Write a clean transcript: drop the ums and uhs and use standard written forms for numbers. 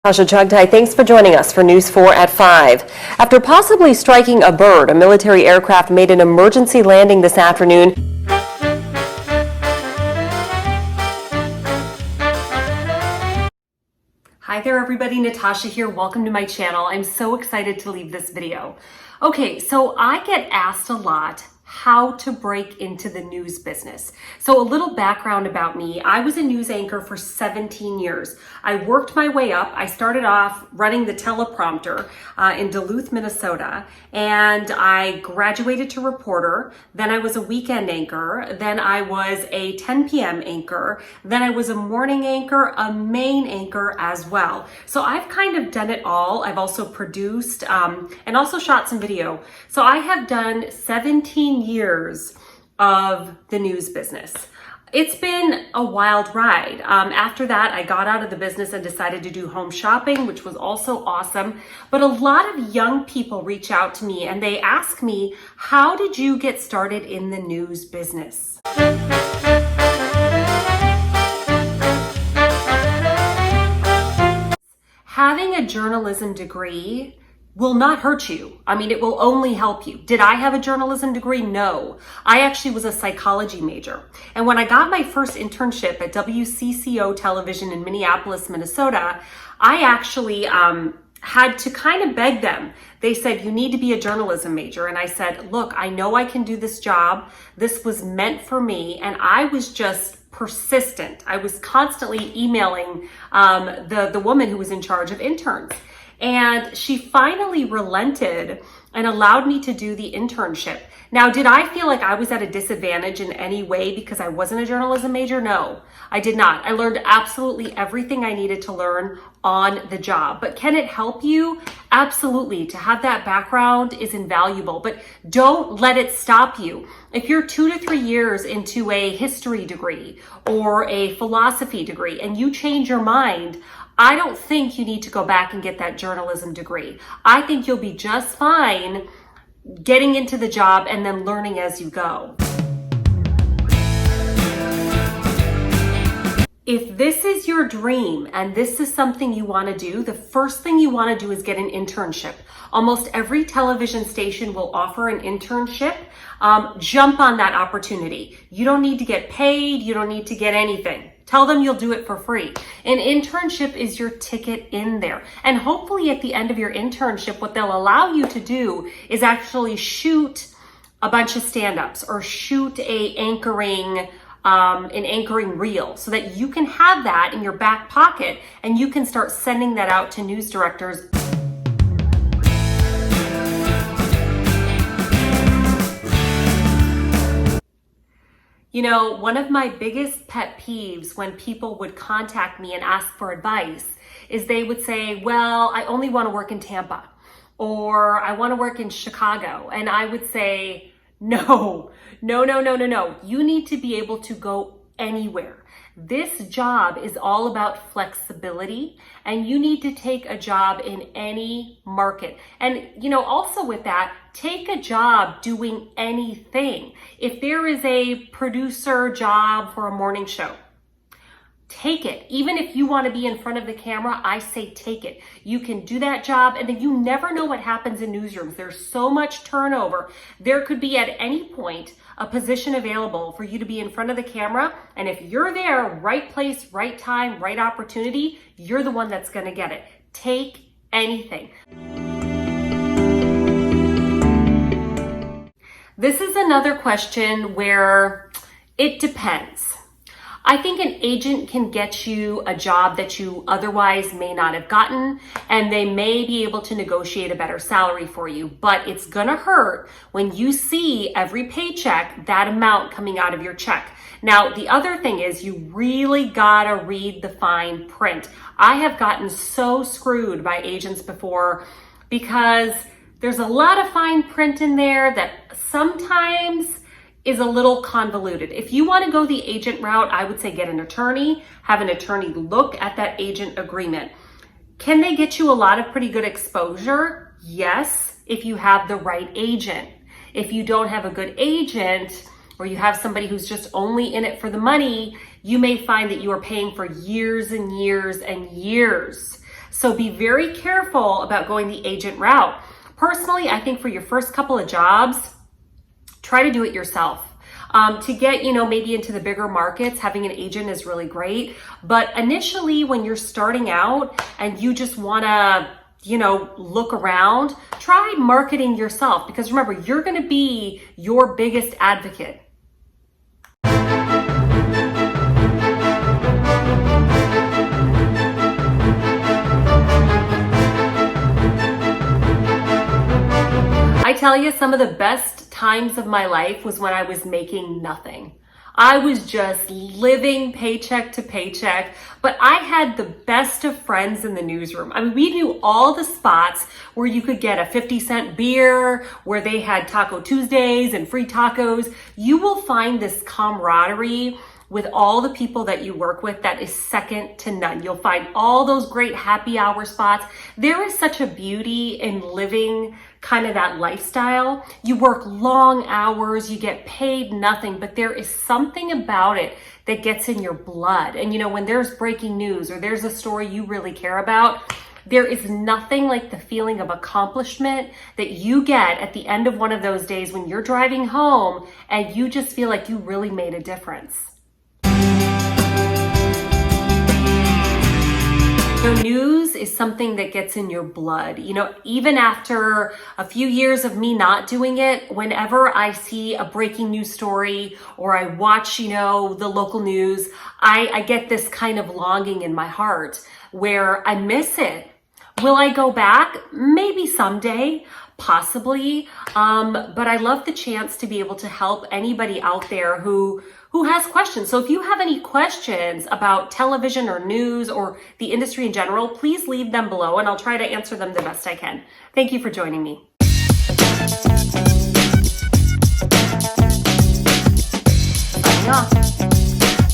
Tasha Chugtai, thanks for joining us for News 4 at 5. After possibly striking a bird, a military aircraft made an emergency landing this afternoon. Hi there everybody, Natasha here. Welcome to my channel. I'm so excited to leave this video. Okay, so I get asked a lot how to break into the news business. So a little background about me. I was a news anchor for 17 years. I worked my way up. I started off running the teleprompter in Duluth, Minnesota, and I graduated to reporter. Then I was a weekend anchor. Then I was a 10 p.m. anchor. Then I was a morning anchor, a main anchor as well. So I've kind of done it all. I've also produced and also shot some video. So I have done 17 years of the news business. It's been a wild ride. After that, I got out of the business and decided to do home shopping, which was also awesome. But a lot of young people reach out to me and they ask me, how did you get started in the news business? Having a journalism degree will not hurt you. I mean, it will only help you. Did I have a journalism degree? No. I actually was a psychology major. And when I got my first internship at WCCO Television in Minneapolis, Minnesota, I actually had to kind of beg them. They said, you need to be a journalism major. And I said, look, I know I can do this job. This was meant for me. And I was just persistent. I was constantly emailing the woman who was in charge of interns. And she finally relented and allowed me to do the internship. Now, did I feel like I was at a disadvantage in any way because I wasn't a journalism major? No, I did not. I learned absolutely everything I needed to learn on the job. But can it help you? Absolutely. To have that background is invaluable, but don't let it stop you. If you're 2 to 3 years into a history degree or a philosophy degree and you change your mind, I don't think you need to go back and get that journalism degree. I think you'll be just fine getting into the job and then learning as you go. If this is your dream and this is something you want to do, the first thing you want to do is get an internship. Almost every television station will offer an internship. Jump on that opportunity. You don't need to get paid. You don't need to get anything. Tell them you'll do it for free. An internship is your ticket in there. And hopefully at the end of your internship, what they'll allow you to do is actually shoot a bunch of stand-ups or shoot an anchoring reel so that you can have that in your back pocket and you can start sending that out to news directors. You know, one of my biggest pet peeves when people would contact me and ask for advice is they would say, well, I only want to work in Tampa or I want to work in Chicago. And I would say, no. You need to be able to go anywhere. This job is all about flexibility and you need to take a job in any market. And, you know, also with that, take a job doing anything. If there is a producer job for a morning show, take it. Even if you want to be in front of the camera, I say take it. You can do that job and then you never know what happens in newsrooms. There's so much turnover. There could be at any point a position available for you to be in front of the camera. And if you're there, right place, right time, right opportunity, you're the one that's going to get it. Take anything. This is another question where it depends. I think an agent can get you a job that you otherwise may not have gotten, and they may be able to negotiate a better salary for you, but it's gonna hurt when you see every paycheck, that amount coming out of your check. Now, the other thing is you really gotta read the fine print. I have gotten so screwed by agents before because there's a lot of fine print in there that sometimes is a little convoluted. If you want to go the agent route, I would say get an attorney, have an attorney look at that agent agreement. Can they get you a lot of pretty good exposure? Yes, if you have the right agent. If you don't have a good agent, or you have somebody who's just only in it for the money, you may find that you are paying for years and years and years. So be very careful about going the agent route. Personally, I think for your first couple of jobs, try to do it yourself. To get, maybe into the bigger markets, having an agent is really great. But initially, when you're starting out and you just want to, look around, try marketing yourself, because remember, you're going to be your biggest advocate. I tell you, some of the best times of my life was when I was making nothing. I was just living paycheck to paycheck, but I had the best of friends in the newsroom. I mean, we knew all the spots where you could get a 50-cent beer, where they had Taco Tuesdays and free tacos. You will find this camaraderie with all the people that you work with that is second to none. You'll find all those great happy hour spots. There is such a beauty in living kind of that lifestyle. You work long hours, you get paid nothing, but there is something about it that gets in your blood. And when there's breaking news or there's a story you really care about, there is nothing like the feeling of accomplishment that you get at the end of one of those days when you're driving home and you just feel like you really made a difference. News is something that gets in your blood. Even after a few years of me not doing it, whenever I see a breaking news story or I watch, the local news, I get this kind of longing in my heart where I miss it. Will I go back? Maybe someday. Possibly, but I love the chance to be able to help anybody out there who has questions. So if you have any questions about television or news or the industry in general, please leave them below and I'll try to answer them the best I can. Thank you for joining me.